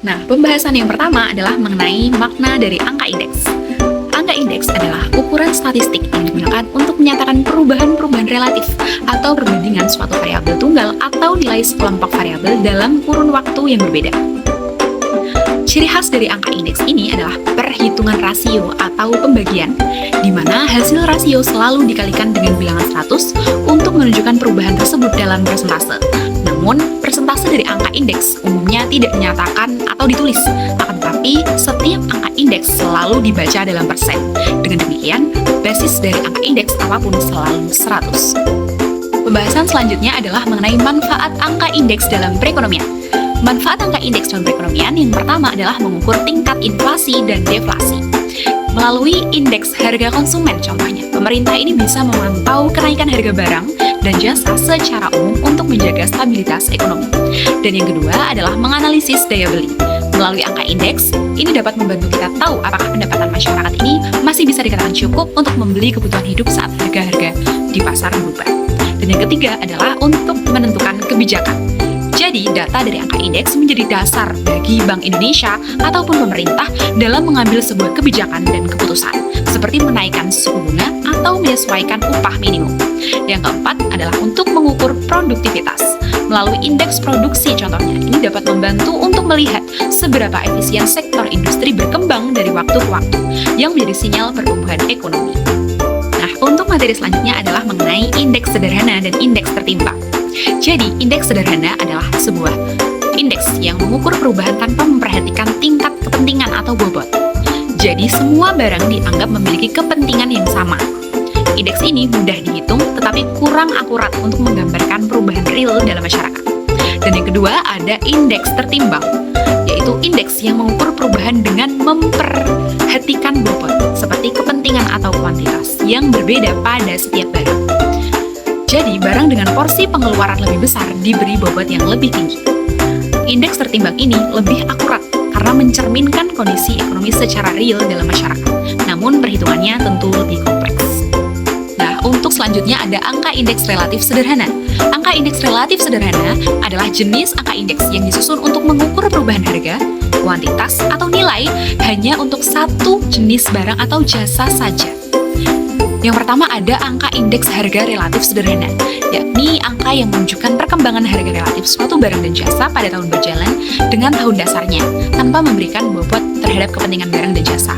Nah, pembahasan yang pertama adalah mengenai makna dari angka indeks. Angka indeks adalah ukuran statistik yang digunakan untuk menyatakan perubahan-perubahan relatif atau perbandingan suatu variabel tunggal atau nilai sekelompok variabel dalam kurun waktu yang berbeda. Ciri khas dari angka indeks ini adalah perhitungan rasio atau pembagian, di mana hasil rasio selalu dikalikan dengan bilangan 100 untuk menunjukkan perubahan tersebut dalam persentase. Namun, persentase dari angka indeks umumnya tidak dinyatakan atau ditulis, akan tetapi setiap angka indeks selalu dibaca dalam persen. Dengan demikian, basis dari angka indeks apapun selalu 100. Pembahasan selanjutnya adalah mengenai manfaat angka indeks dalam perekonomian. Manfaat angka indeks dalam perekonomian yang pertama adalah mengukur tingkat inflasi dan deflasi. Melalui indeks harga konsumen contohnya, pemerintah ini bisa memantau kenaikan harga barang dan jasa secara umum untuk menjaga stabilitas ekonomi. Dan yang kedua adalah menganalisis daya beli. Melalui angka indeks, ini dapat membantu kita tahu apakah pendapatan masyarakat ini masih bisa dikatakan cukup untuk membeli kebutuhan hidup saat harga-harga di pasar berubah. Dan yang ketiga adalah untuk menentukan kebijakan. Jadi, data dari angka indeks menjadi dasar bagi Bank Indonesia ataupun pemerintah dalam mengambil sebuah kebijakan dan keputusan, seperti menaikkan suku bunga atau menyesuaikan upah minimum. Yang keempat adalah untuk mengukur produktivitas. Melalui indeks produksi contohnya, ini dapat membantu untuk melihat seberapa efisien sektor industri berkembang dari waktu ke waktu, yang menjadi sinyal pertumbuhan ekonomi. Nah, untuk materi selanjutnya adalah mengenai indeks sederhana dan indeks tertimbang. Jadi, indeks sederhana adalah sebuah indeks yang mengukur perubahan tanpa memperhatikan tingkat kepentingan atau bobot. Jadi, semua barang dianggap memiliki kepentingan yang sama. Indeks ini mudah dihitung, tetapi kurang akurat untuk menggambarkan perubahan real dalam masyarakat. Dan yang kedua, ada indeks tertimbang, yaitu indeks yang mengukur perubahan dengan memperhatikan bobot, seperti kepentingan atau kuantitas, yang berbeda pada setiap barang. Jadi, barang dengan porsi pengeluaran lebih besar diberi bobot yang lebih tinggi. Indeks tertimbang ini lebih akurat karena mencerminkan kondisi ekonomi secara real dalam masyarakat. Namun, perhitungannya tentu lebih kompleks. Nah, untuk selanjutnya ada angka indeks relatif sederhana. Angka indeks relatif sederhana adalah jenis angka indeks yang disusun untuk mengukur perubahan harga, kuantitas, atau nilai hanya untuk satu jenis barang atau jasa saja. Yang pertama ada angka indeks harga relatif sederhana, yakni angka yang menunjukkan perkembangan harga relatif suatu barang dan jasa pada tahun berjalan dengan tahun dasarnya, tanpa memberikan bobot terhadap kepentingan barang dan jasa.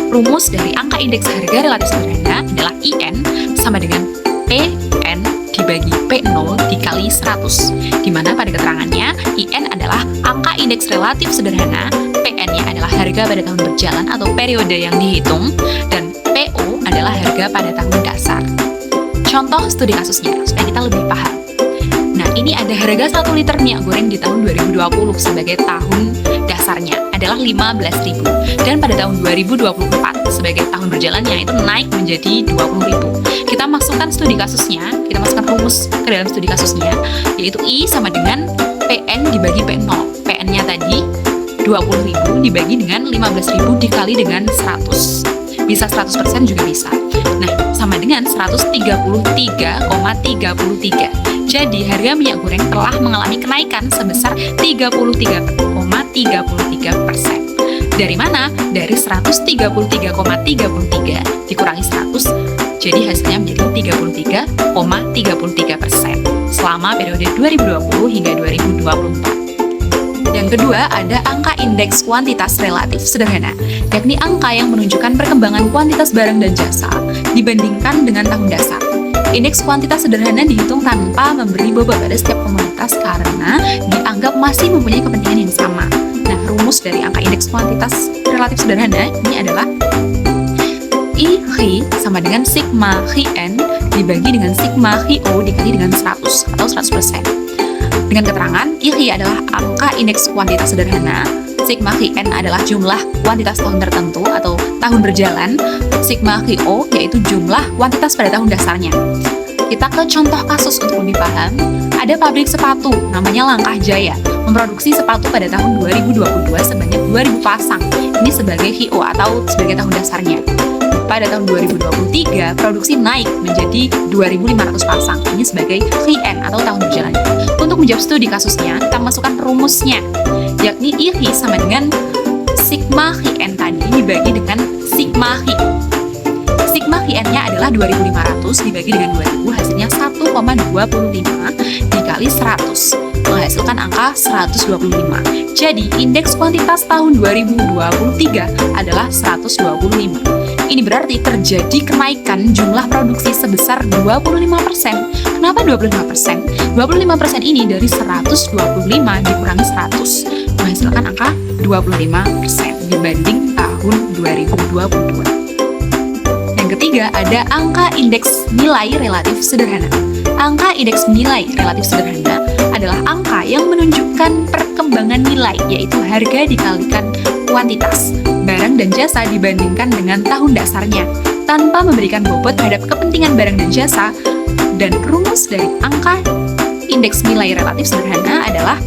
Rumus dari angka indeks harga relatif sederhana adalah IN sama dengan PN dibagi P0 dikali 100, di mana pada keterangannya IN adalah angka indeks relatif sederhana, PN-nya adalah harga pada tahun berjalan atau periode yang dihitung, dan PO adalah harga pada tahun dasar. Contoh studi kasusnya, supaya kita lebih paham. Nah, ini ada harga 1 liter minyak goreng di tahun 2020 sebagai tahun dasarnya adalah 15.000, dan pada tahun 2024 sebagai tahun berjalannya itu naik menjadi 20.000. Kita masukkan studi kasusnya, kita masukkan rumus ke dalam studi kasusnya, yaitu I sama dengan PN dibagi P0. PN-nya tadi 20.000 dibagi dengan 15.000 dikali dengan 100. Bisa 100% juga bisa. Nah, sama dengan 133,33. Jadi, harga minyak goreng telah mengalami kenaikan sebesar 33,33%. Dari mana? Dari 133,33 dikurangi 100, jadi hasilnya menjadi 33,33% selama periode 2020 hingga 2024. Yang kedua, ada angka indeks kuantitas relatif sederhana, yakni angka yang menunjukkan perkembangan kuantitas barang dan jasa dibandingkan dengan tahun dasar. Indeks kuantitas sederhana dihitung tanpa memberi bobot pada setiap komoditas karena dianggap masih mempunyai kepentingan yang sama. Nah, rumus dari angka indeks kuantitas relatif sederhana ini adalah I sama dengan sigma N dibagi dengan sigma O dikali dengan 100 atau 100%. Dengan keterangan, I adalah angka indeks kuantitas sederhana, sigma N adalah jumlah kuantitas tahun tertentu atau tahun berjalan, sigma O yaitu jumlah kuantitas pada tahun dasarnya. Kita ke contoh kasus untuk lebih paham. Ada pabrik sepatu namanya Langkah Jaya, memproduksi sepatu pada tahun 2022 sebanyak 2.000 pasang. Ini sebagai HIO atau sebagai tahun dasarnya. Pada tahun 2023, produksi naik menjadi 2.500 pasang. Ini sebagai HIN atau tahun berjalannya. Untuk menjawab studi kasusnya, kita masukkan rumusnya, yakni IHI sama dengan sigma HIN tadi dibagi dengan sigma HI. Sigma HIN-nya adalah 2.500 dibagi dengan 2.000, hasilnya 1,25 dikali 100, menghasilkan angka 125. Jadi, indeks kuantitas tahun 2023 adalah 125. Ini berarti terjadi kenaikan jumlah produksi sebesar 25%. Kenapa 25%? 25% ini dari 125 dikurangi 100, menghasilkan angka 25% dibanding tahun 2022. Yang ketiga, ada angka indeks nilai relatif sederhana. Angka indeks nilai relatif sederhana adalah angka yang menunjukkan perkembangan nilai, yaitu harga dikalikan kuantitas barang dan jasa dibandingkan dengan tahun dasarnya, tanpa memberikan bobot terhadap kepentingan barang dan jasa. Dan rumus dari angka indeks nilai relatif sederhana adalah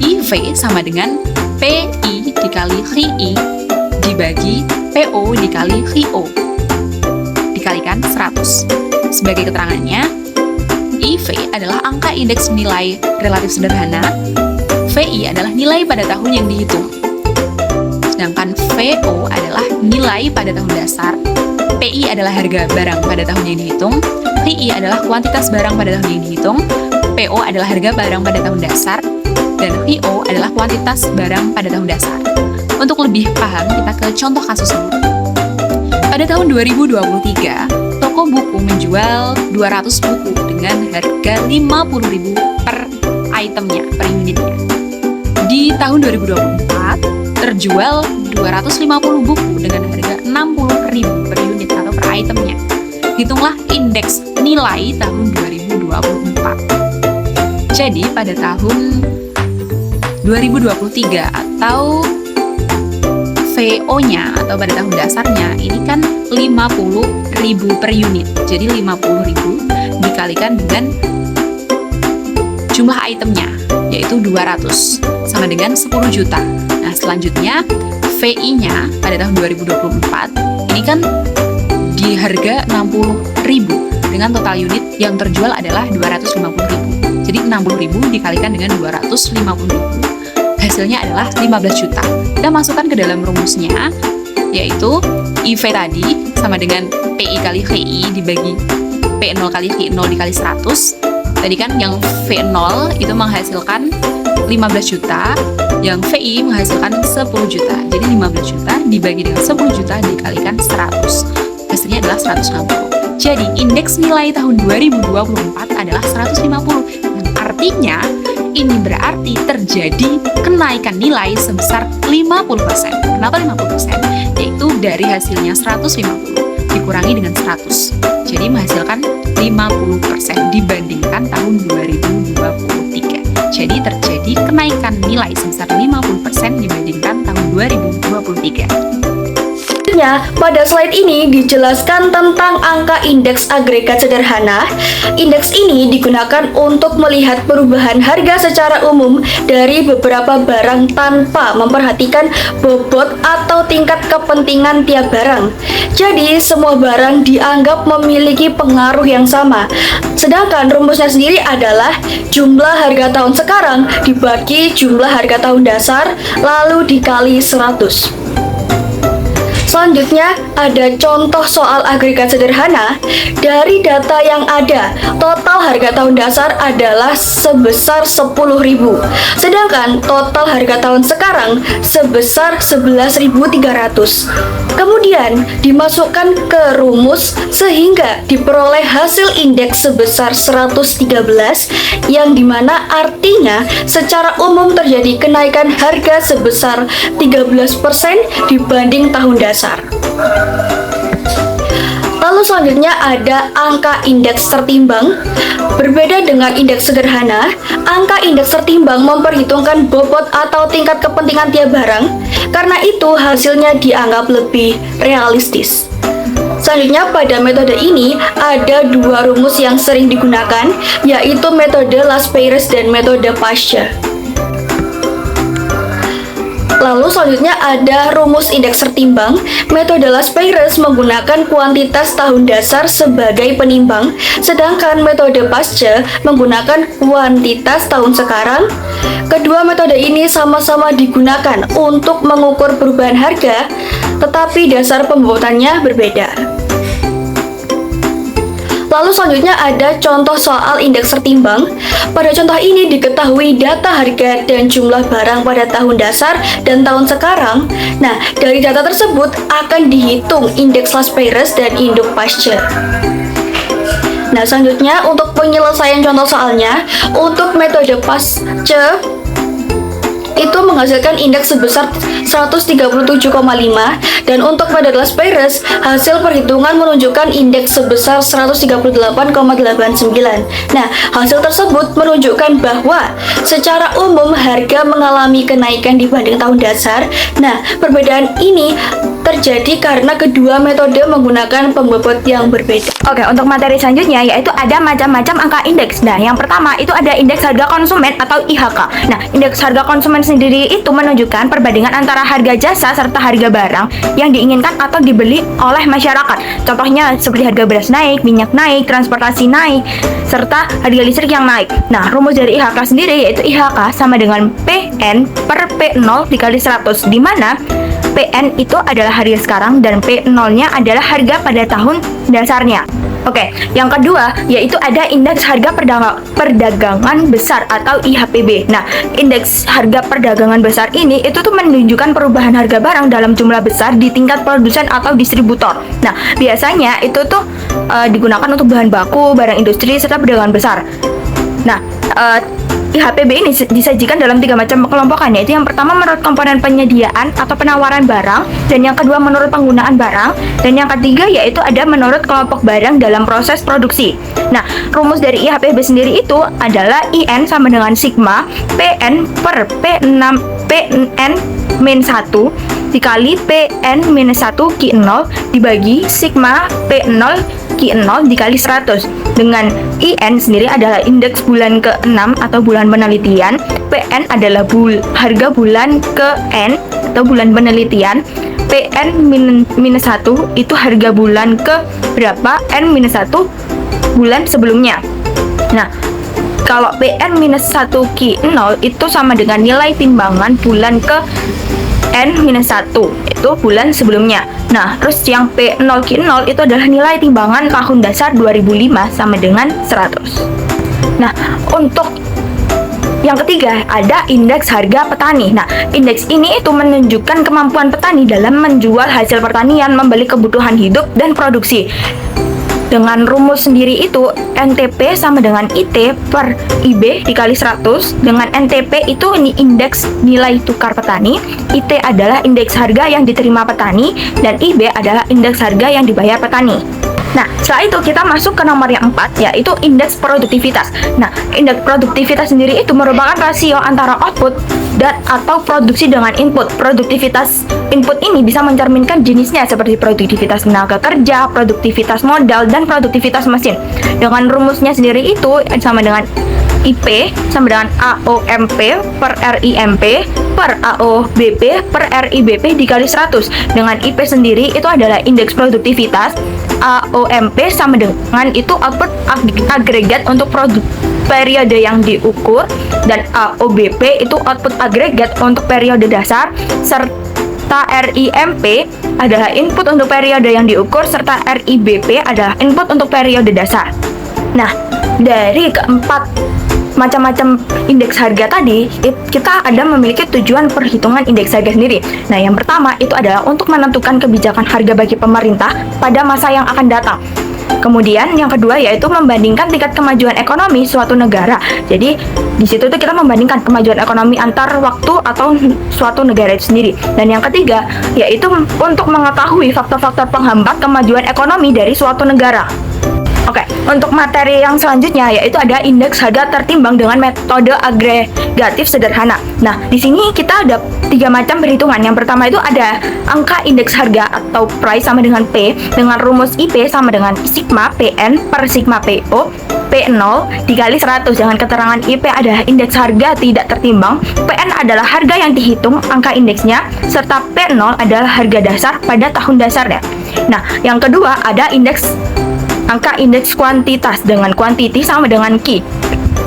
IV sama dengan PI dikali HI dibagi PO dikali HIO dikalikan 100. Sebagai keterangannya, IV adalah angka indeks nilai relatif sederhana, VI adalah nilai pada tahun yang dihitung, sedangkan VO adalah nilai pada tahun dasar, PI adalah harga barang pada tahun yang dihitung, HI adalah kuantitas barang pada tahun yang dihitung, PO adalah harga barang pada tahun dasar, dan HIO adalah kuantitas barang pada tahun dasar. Untuk lebih paham, kita ke contoh kasus dulu. Pada tahun 2023, toko buku menjual 200 buku dengan harga 50.000 per itemnya, per unitnya. Di tahun 2024, terjual 250 buku dengan harga 60.000 per unit atau per itemnya. Hitunglah indeks nilai tahun 2024. Jadi, pada tahun 2023 atau VO-nya atau pada tahun dasarnya ini kan 50.000 per unit. Jadi 50.000 dikalikan dengan jumlah itemnya, yaitu 200, sama dengan 10 juta. Nah, selanjutnya VI-nya pada tahun 2024 ini kan di harga 60.000 dengan total unit yang terjual adalah 250.000. Jadi 60.000 dikalikan dengan 250.000. Hasilnya adalah 15 juta. Kita masukkan ke dalam rumusnya, yaitu IV tadi sama dengan PI kali HI dibagi P0 kali HI0 dikali 100. Tadi kan yang V0 itu menghasilkan 15 juta, yang VI menghasilkan 10 juta. Jadi 15 juta dibagi dengan 10 juta dikalikan 100. Hasilnya adalah 160. Jadi indeks nilai tahun 2024 adalah 150. Yang artinya ini berarti terjadi kenaikan nilai sebesar 50%. Kenapa 50%? Yaitu dari hasilnya 150 dikurangi dengan 100. Jadi menghasilkan 50% dibandingkan tahun 2023. Jadi terjadi kenaikan nilai sebesar 50% dibandingkan tahun 2023. Pada slide ini dijelaskan tentang angka indeks agregat sederhana. Indeks ini digunakan untuk melihat perubahan harga secara umum dari beberapa barang tanpa memperhatikan bobot atau tingkat kepentingan tiap barang. Jadi semua barang dianggap memiliki pengaruh yang sama. Sedangkan rumusnya sendiri adalah jumlah harga tahun sekarang dibagi jumlah harga tahun dasar lalu dikali 100. Selanjutnya, ada contoh soal agregat sederhana. Dari data yang ada, total harga tahun dasar adalah sebesar 10.000. Sedangkan total harga tahun sekarang sebesar 11.300. Kemudian dimasukkan ke rumus sehingga diperoleh hasil indeks sebesar 113, yang dimana artinya secara umum terjadi kenaikan harga sebesar 13% dibanding tahun dasar. Lalu selanjutnya ada angka indeks tertimbang. Berbeda dengan indeks sederhana, angka indeks tertimbang memperhitungkan bobot atau tingkat kepentingan tiap barang. Karena itu hasilnya dianggap lebih realistis. Selanjutnya pada metode ini ada dua rumus yang sering digunakan, yaitu metode Laspeyres dan metode Paasche. Lalu selanjutnya ada rumus indeks tertimbang. Metode Laspeyres menggunakan kuantitas tahun dasar sebagai penimbang, sedangkan metode Paasche menggunakan kuantitas tahun sekarang. Kedua metode ini sama-sama digunakan untuk mengukur perubahan harga, tetapi dasar pembuatannya berbeda. Lalu selanjutnya ada contoh soal indeks tertimbang. Pada contoh ini diketahui data harga dan jumlah barang pada tahun dasar dan tahun sekarang. Nah, dari data tersebut akan dihitung indeks Laspeyres dan indeks Paasche. Nah, selanjutnya untuk penyelesaian contoh soalnya, untuk metode Paasche itu menghasilkan indeks sebesar 137,5, dan untuk metode Laspeyres hasil perhitungan menunjukkan indeks sebesar 138,89. Nah, hasil tersebut menunjukkan bahwa secara umum harga mengalami kenaikan dibanding tahun dasar. Nah, perbedaan ini terjadi karena kedua metode menggunakan pembobot yang berbeda. Oke, untuk materi selanjutnya yaitu ada macam-macam angka indeks. Nah, yang pertama itu ada indeks harga konsumen atau IHK. Nah, indeks harga konsumen sendiri itu menunjukkan perbandingan antara harga jasa serta harga barang yang diinginkan atau dibeli oleh masyarakat. Contohnya seperti harga beras naik, minyak naik, transportasi naik, serta harga listrik yang naik. Nah, rumus dari IHK sendiri yaitu IHK sama dengan PN per P0 dikali 100, di mana PN itu adalah harga sekarang dan P0-nya adalah harga pada tahun dasarnya. Oke, yang kedua yaitu ada indeks harga perdagangan besar atau IHPB. Nah, indeks harga perdagangan besar ini itu tuh menunjukkan perubahan harga barang dalam jumlah besar di tingkat produsen atau distributor. Nah, biasanya itu tuh digunakan untuk bahan baku, barang industri, serta perdagangan besar. Nah, IHPB ini disajikan dalam 3 macam kelompokan, yaitu yang pertama menurut komponen penyediaan atau penawaran barang, dan yang kedua menurut penggunaan barang, dan yang ketiga yaitu ada menurut kelompok barang dalam proses produksi. Nah, rumus dari IHPB sendiri itu adalah IN sama dengan sigma PN per PN-1 dikali PN-1 Q0 dibagi sigma P0 Q0 dikali 100, dengan IN sendiri adalah indeks bulan ke-6 atau bulan penelitian, PN adalah harga bulan ke-N atau bulan penelitian, PN-1 itu harga bulan ke berapa, N-1 bulan sebelumnya. Nah, kalau PN-1 Q0 itu sama dengan nilai timbangan bulan ke N-1 itu bulan sebelumnya. Nah, terus yang P0 Q0 itu adalah nilai timbangan tahun dasar 2005 sama dengan 100. Nah, untuk yang ketiga ada indeks harga petani. Nah, indeks ini itu menunjukkan kemampuan petani dalam menjual hasil pertanian, membeli kebutuhan hidup dan produksi. Dengan rumus sendiri itu NTP sama dengan IT per IB dikali 100, dengan NTP itu indeks nilai tukar petani, IT adalah indeks harga yang diterima petani, dan IB adalah indeks harga yang dibayar petani. Nah, setelah itu kita masuk ke nomor yang 4, yaitu indeks produktivitas. Nah, indeks produktivitas sendiri itu merupakan rasio antara output dan atau produksi dengan input. Produktivitas input ini bisa mencerminkan jenisnya seperti produktivitas tenaga kerja, produktivitas modal, dan produktivitas mesin. Dengan rumusnya sendiri itu sama dengan IP sama dengan AOMP per RIMP per AOBP per RIBP dikali 100. Dengan IP sendiri itu adalah indeks produktivitas, AOMP sama dengan itu output agregat untuk produk periode yang diukur, dan AOBP itu output agregat untuk periode dasar, serta RIMP adalah input untuk periode yang diukur, serta RIBP adalah input untuk periode dasar. Nah, dari keempat macam-macam indeks harga tadi, kita ada memiliki tujuan perhitungan indeks harga sendiri. Nah, yang pertama itu adalah untuk menentukan kebijakan harga bagi pemerintah pada masa yang akan datang. Kemudian yang kedua yaitu membandingkan tingkat kemajuan ekonomi suatu negara. Jadi di situ tuh kita membandingkan kemajuan ekonomi antar waktu atau suatu negara itu sendiri. Dan yang ketiga yaitu untuk mengetahui faktor-faktor penghambat kemajuan ekonomi dari suatu negara. Oke, untuk materi yang selanjutnya yaitu ada indeks harga tertimbang dengan metode agregatif sederhana. Nah, di sini kita ada 3 macam perhitungan. Yang pertama itu ada angka indeks harga atau price sama dengan P dengan rumus IP sama dengan sigma PN per sigma PO P0 dikali 100 dengan keterangan IP adalah indeks harga tidak tertimbang, PN adalah harga yang dihitung angka indeksnya, serta P0 adalah harga dasar pada tahun dasarnya. Nah, yang kedua ada angka indeks kuantitas dengan quantity sama dengan Q.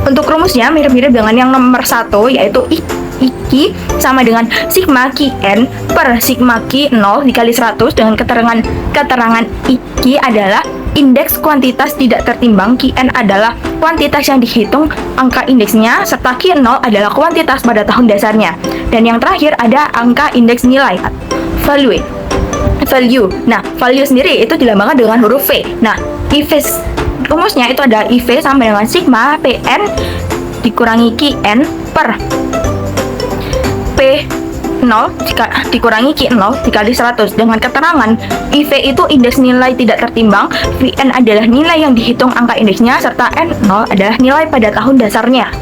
Untuk rumusnya mirip-mirip dengan yang nomor 1 yaitu IQ sama dengan sigma QN per sigma Q0 dikali 100 dengan keterangan IQ adalah indeks kuantitas tidak tertimbang, QN adalah kuantitas yang dihitung angka indeksnya, serta Q0 adalah kuantitas pada tahun dasarnya. Dan yang terakhir ada angka indeks nilai value. Nah, value sendiri itu dilambangkan dengan huruf V. Nah, rumusnya itu ada IV sama dengan sigma PN dikurangi QN per P0 dikurangi Q0 dikali 100 dengan keterangan IV itu indeks nilai tidak tertimbang, VN adalah nilai yang dihitung angka indeksnya, serta N0 adalah nilai pada tahun dasarnya.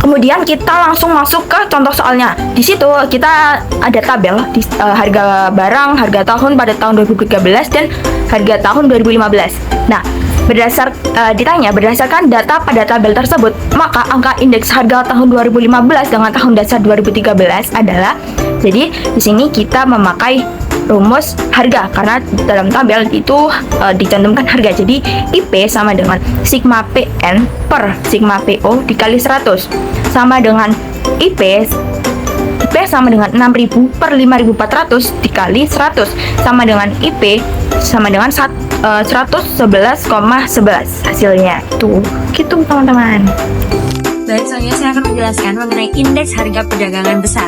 Kemudian kita langsung masuk ke contoh soalnya. Di situ kita ada tabel harga barang, harga tahun pada tahun 2013 dan harga tahun 2015. Nah, ditanya berdasarkan data pada tabel tersebut, maka angka indeks harga tahun 2015 dengan tahun dasar 2013 adalah, jadi di sini kita memakai rumus harga karena dalam tabel itu dicantumkan harga. Jadi IP sama dengan sigma PN per sigma PO dikali 100 sama dengan IP sama dengan 6000 per 5400 dikali 100 sama dengan IP sama dengan 111,11 hasilnya. Tuh, gitu teman-teman. Baik, selanjutnya saya akan menjelaskan mengenai indeks harga perdagangan besar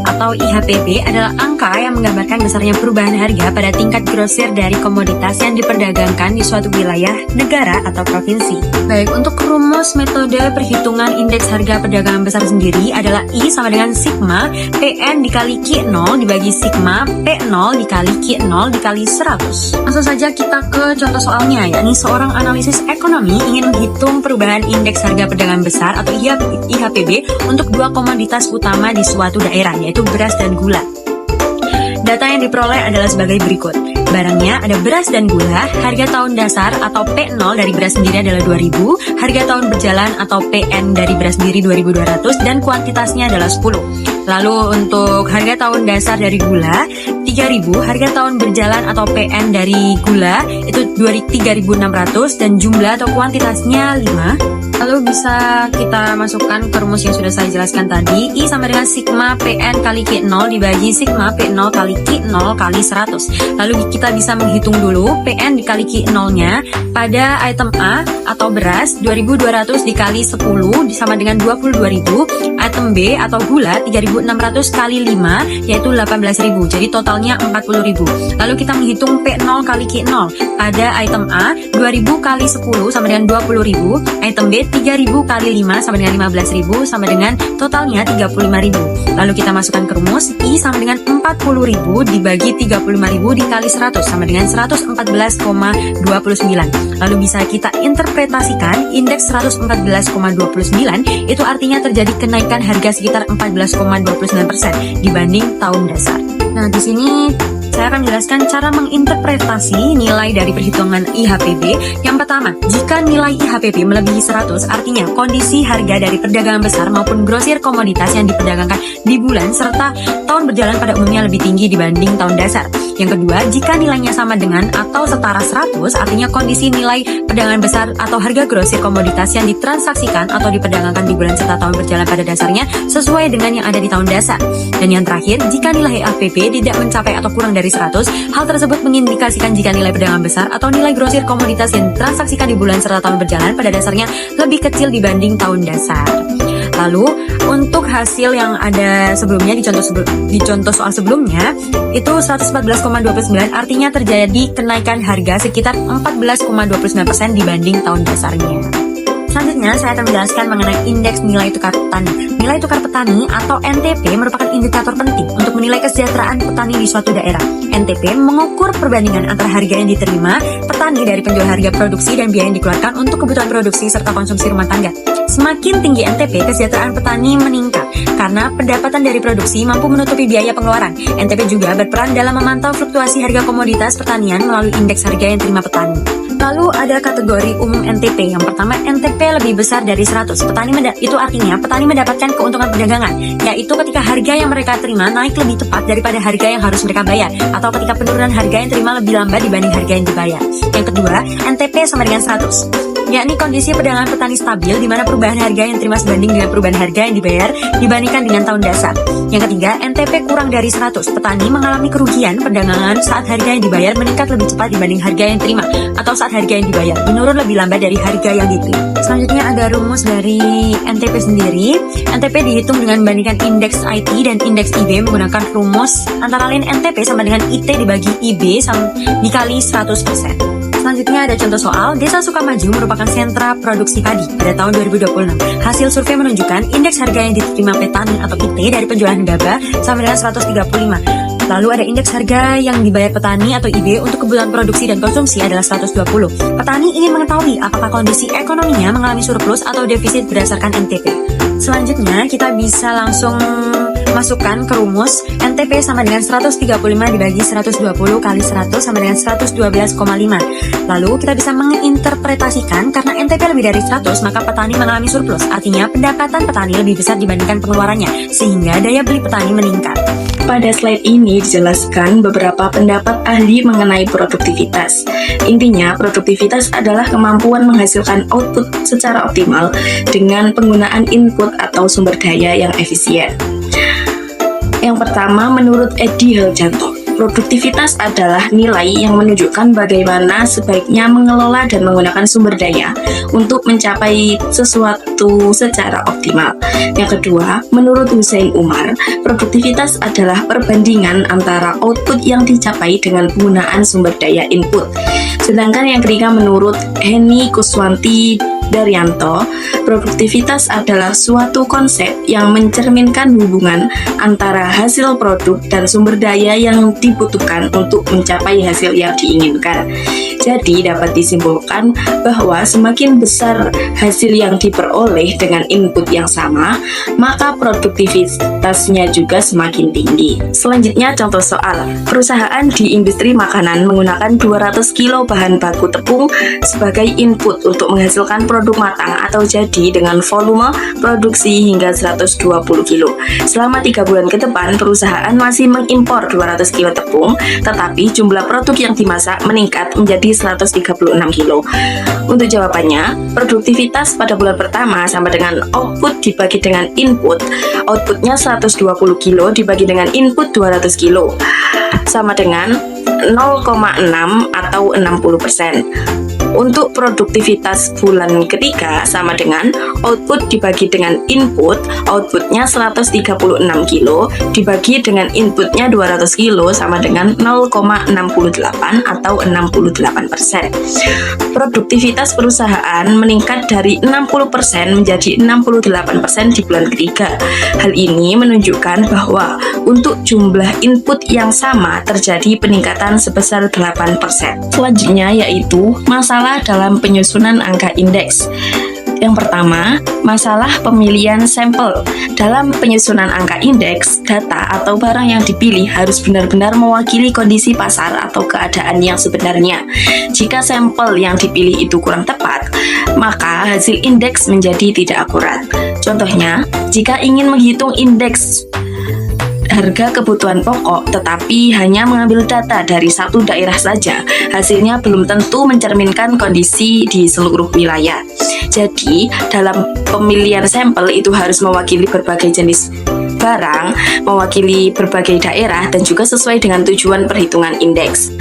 atau IHPB adalah angka yang menggambarkan besarnya perubahan harga pada tingkat grosir dari komoditas yang diperdagangkan di suatu wilayah, negara, atau provinsi. Baik, untuk rumus metode perhitungan indeks harga perdagangan besar sendiri adalah I sama dengan sigma PN dikali Q0 dibagi sigma P0 dikali Q0 dikali 100. Langsung saja kita ke contoh soalnya, yakni seorang analisis ekonomi ingin menghitung perubahan indeks harga perdagangan besar atau IHPB untuk 2 komoditas utama di suatu daerah, yaitu beras dan gula. Data yang diperoleh adalah sebagai berikut. Barangnya ada beras dan gula, harga tahun dasar atau P0 dari beras sendiri adalah 2000, harga tahun berjalan atau PN dari beras sendiri 2200, dan kuantitasnya adalah 10. Lalu untuk harga tahun dasar dari gula 3000, harga tahun berjalan atau PN dari gula itu 3600, dan jumlah atau kuantitasnya 5. Lalu bisa kita masukkan ke rumus yang sudah saya jelaskan tadi. I sama dengan sigma PN kali Q0 dibagi sigma P0 kali Q0 kali 100. Lalu kita bisa menghitung dulu PN dikali Q0-nya pada item A atau beras 2200 dikali 10 sama dengan 22.000. Item B atau gula 3600 kali 5 yaitu 18.000. Jadi totalnya 40.000. Lalu kita menghitung P0 kali Q0 pada item A 2000 kali 10 sama dengan 20.000. Item B 3.000 kali 5 sama dengan 15.000 sama dengan totalnya 35.000. Lalu kita masukkan ke rumus I sama dengan 40.000 dibagi 35.000 dikali 100 sama dengan 114,29. Lalu bisa kita interpretasikan indeks 114,29 itu artinya terjadi kenaikan harga sekitar 14,29% dibanding tahun dasar. Nah, di sini saya akan menjelaskan cara menginterpretasi nilai dari perhitungan IHPB. Yang pertama, jika nilai IHPB melebihi 100, artinya kondisi harga dari perdagangan besar maupun grosir komoditas yang diperdagangkan di bulan serta tahun berjalan pada umumnya lebih tinggi dibanding tahun dasar. Yang kedua, jika nilainya sama dengan atau setara 100, artinya kondisi nilai perdagangan besar atau harga grosir komoditas yang ditransaksikan atau diperdagangkan di bulan serta tahun berjalan pada dasarnya sesuai dengan yang ada di tahun dasar. Dan yang terakhir, jika nilai IHPB tidak mencapai atau kurang dari 100, hal tersebut mengindikasikan jika nilai perdagangan besar atau nilai grosir komoditas yang ditransaksikan di bulan serta tahun berjalan pada dasarnya lebih kecil dibanding tahun dasar. Lalu untuk hasil yang ada sebelumnya di contoh soal sebelumnya itu 114,29 artinya terjadi kenaikan harga sekitar 14,29% dibanding tahun dasarnya. Selanjutnya, saya akan menjelaskan mengenai indeks nilai tukar petani. Nilai tukar petani atau NTP merupakan indikator penting untuk menilai kesejahteraan petani di suatu daerah. NTP mengukur perbandingan antara harga yang diterima petani dari penjual harga produksi dan biaya yang dikeluarkan untuk kebutuhan produksi serta konsumsi rumah tangga. Semakin tinggi NTP, kesejahteraan petani meningkat karena pendapatan dari produksi mampu menutupi biaya pengeluaran. NTP juga berperan dalam memantau fluktuasi harga komoditas pertanian melalui indeks harga yang diterima petani. Lalu ada kategori umum NTP. Yang pertama, NTP lebih besar dari 100. Itu artinya petani mendapatkan keuntungan perdagangan, yaitu ketika harga yang mereka terima naik lebih tepat daripada harga yang harus mereka bayar, atau ketika penurunan harga yang terima lebih lambat dibanding harga yang dibayar. Yang kedua, NTP sama dengan 100, yakni kondisi perdagangan petani stabil di mana perubahan harga yang terima sebanding dengan perubahan harga yang dibayar dibandingkan dengan tahun dasar. Yang ketiga, NTP kurang dari 100. Petani mengalami kerugian perdagangan saat harga yang dibayar meningkat lebih cepat dibanding harga yang terima, atau saat harga yang dibayar menurun lebih lambat dari harga yang diterima. Selanjutnya ada rumus dari NTP sendiri. NTP dihitung dengan membandingkan indeks IT dan indeks IB menggunakan rumus antara lain NTP sama dengan IT dibagi IB dikali 100%. Selanjutnya ada contoh soal. Desa Sukamaju merupakan sentra produksi padi pada tahun 2026. Hasil survei menunjukkan indeks harga yang diterima petani atau IT dari penjualan gabah sama dengan 135. Lalu ada indeks harga yang dibayar petani atau IB untuk kebutuhan produksi dan konsumsi adalah 120. Petani ingin mengetahui apakah kondisi ekonominya mengalami surplus atau defisit berdasarkan NTP. Selanjutnya kita bisa langsung masukkan ke rumus. NTP sama dengan 135 dibagi 120 kali 100 sama dengan 112,5. Lalu kita bisa menginterpretasikan karena NTP lebih dari 100 maka petani mengalami surplus. Artinya pendapatan petani lebih besar dibandingkan pengeluarannya, sehingga daya beli petani meningkat. Pada slide ini dijelaskan beberapa pendapat ahli mengenai produktivitas. Intinya, produktivitas adalah kemampuan menghasilkan output secara optimal dengan penggunaan input atau sumber daya yang efisien. Yang pertama, menurut Edi Haljanto, produktivitas adalah nilai yang menunjukkan bagaimana sebaiknya mengelola dan menggunakan sumber daya untuk mencapai sesuatu secara optimal. Yang kedua, menurut Hussein Umar, produktivitas adalah perbandingan antara output yang dicapai dengan penggunaan sumber daya input. Sedangkan yang ketiga, menurut Heni Kuswanti Daryanto, produktivitas adalah suatu konsep yang mencerminkan hubungan antara hasil produk dan sumber daya yang dibutuhkan untuk mencapai hasil yang diinginkan. Jadi dapat disimpulkan bahwa semakin besar hasil yang diperoleh dengan input yang sama, maka produktivitasnya juga semakin tinggi. Selanjutnya contoh soal. Perusahaan di industri makanan menggunakan 200 kilo bahan baku tepung sebagai input untuk menghasilkan produk matang atau jadi dengan volume produksi hingga 120 kilo. Selama 3 bulan ke depan, perusahaan masih mengimpor 200 kilo tepung, tetapi jumlah produk yang dimasak meningkat menjadi 136 kilo. Untuk jawabannya, produktivitas pada bulan pertama sama dengan output dibagi dengan input. Outputnya 120 kilo dibagi dengan input 200 kilo, sama dengan 0,6 atau 60%. Untuk produktivitas bulan ketiga sama dengan output dibagi dengan input, outputnya 136 kilo dibagi dengan inputnya 200 kilo sama dengan 0,68 atau 68%. Produktivitas perusahaan meningkat dari 60% menjadi 68% di bulan ketiga. Hal ini menunjukkan bahwa untuk jumlah input yang sama terjadi peningkatan sebesar 8%. Selanjutnya yaitu masalah dalam penyusunan angka indeks. Yang pertama, masalah pemilihan sampel. Dalam penyusunan angka indeks, data atau barang yang dipilih harus benar-benar mewakili kondisi pasar atau keadaan yang sebenarnya. Jika sampel yang dipilih itu kurang tepat, maka hasil indeks menjadi tidak akurat. Contohnya, jika ingin menghitung indeks harga kebutuhan pokok tetapi hanya mengambil data dari satu daerah saja, hasilnya belum tentu mencerminkan kondisi di seluruh wilayah. Jadi, dalam pemilihan sampel itu harus mewakili berbagai jenis barang, mewakili berbagai daerah, dan juga sesuai dengan tujuan perhitungan indeks.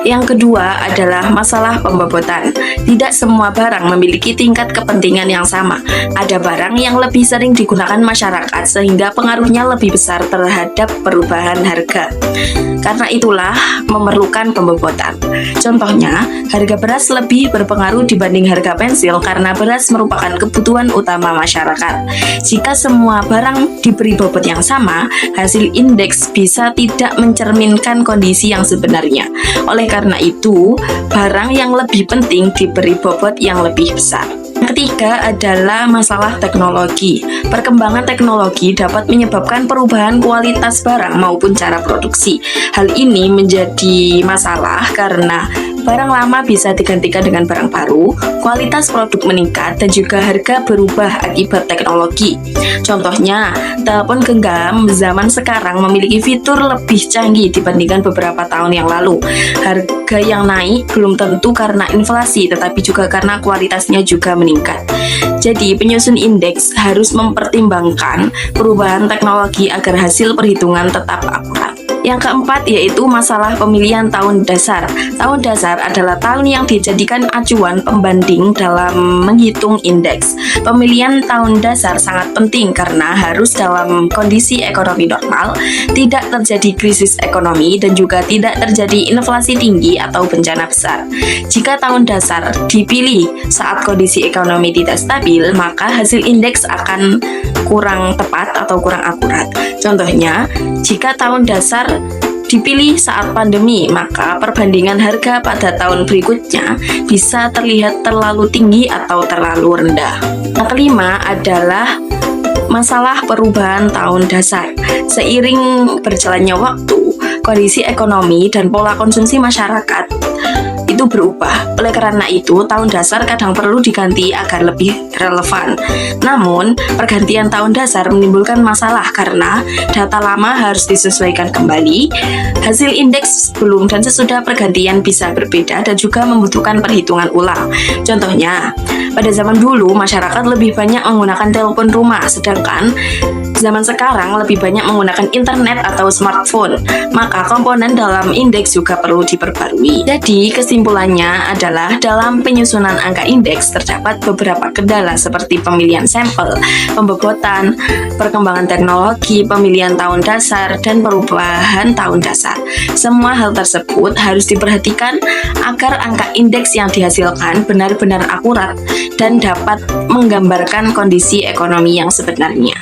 Yang kedua adalah masalah pembobotan. Tidak semua barang memiliki tingkat kepentingan yang sama. Ada barang yang lebih sering digunakan masyarakat sehingga pengaruhnya lebih besar terhadap perubahan harga. Karena itulah memerlukan pembobotan. Contohnya, harga beras lebih berpengaruh dibanding harga pensil karena beras merupakan kebutuhan utama masyarakat. Jika semua barang diberi bobot yang sama, hasil indeks bisa tidak mencerminkan kondisi yang sebenarnya. Oleh karena itu, barang yang lebih penting diberi bobot yang lebih besar. Yang ketiga adalah masalah teknologi. Perkembangan teknologi dapat menyebabkan perubahan kualitas barang maupun cara produksi. Hal ini menjadi masalah karena barang lama bisa digantikan dengan barang baru, kualitas produk meningkat, dan juga harga berubah akibat teknologi. Contohnya, telepon genggam zaman sekarang memiliki fitur lebih canggih dibandingkan beberapa tahun yang lalu. Harga yang naik belum tentu karena inflasi, tetapi juga karena kualitasnya juga meningkat. Jadi, penyusun indeks harus mempertimbangkan perubahan teknologi agar hasil perhitungan tetap akurat. Yang keempat yaitu masalah pemilihan tahun dasar. Tahun dasar adalah tahun yang dijadikan acuan pembanding dalam menghitung indeks. Pemilihan tahun dasar sangat penting karena harus dalam kondisi ekonomi normal, tidak terjadi krisis ekonomi, dan juga tidak terjadi inflasi tinggi atau bencana besar. Jika tahun dasar dipilih saat kondisi ekonomi tidak stabil, maka hasil indeks akan kurang tepat atau kurang akurat. Contohnya, jika tahun dasar dipilih saat pandemi, maka perbandingan harga pada tahun berikutnya bisa terlihat terlalu tinggi atau terlalu rendah. Yang kelima adalah masalah perubahan tahun dasar. Seiring berjalannya waktu, kondisi ekonomi dan pola konsumsi masyarakat itu berubah. Oleh karena itu, tahun dasar kadang perlu diganti agar lebih relevan. Namun, pergantian tahun dasar menimbulkan masalah karena data lama harus disesuaikan kembali. Hasil indeks sebelum dan sesudah pergantian bisa berbeda dan juga membutuhkan perhitungan ulang. Contohnya, pada zaman dulu masyarakat lebih banyak menggunakan telepon rumah, sedangkan zaman sekarang lebih banyak menggunakan internet atau smartphone. Maka komponen dalam indeks juga perlu diperbarui. Jadi, kesimpulannya adalah dalam penyusunan angka indeks terdapat beberapa kendala seperti pemilihan sampel, pembobotan, perkembangan teknologi, pemilihan tahun dasar, dan perubahan tahun dasar. Semua hal tersebut harus diperhatikan agar angka indeks yang dihasilkan benar-benar akurat dan dapat menggambarkan kondisi ekonomi yang sebenarnya.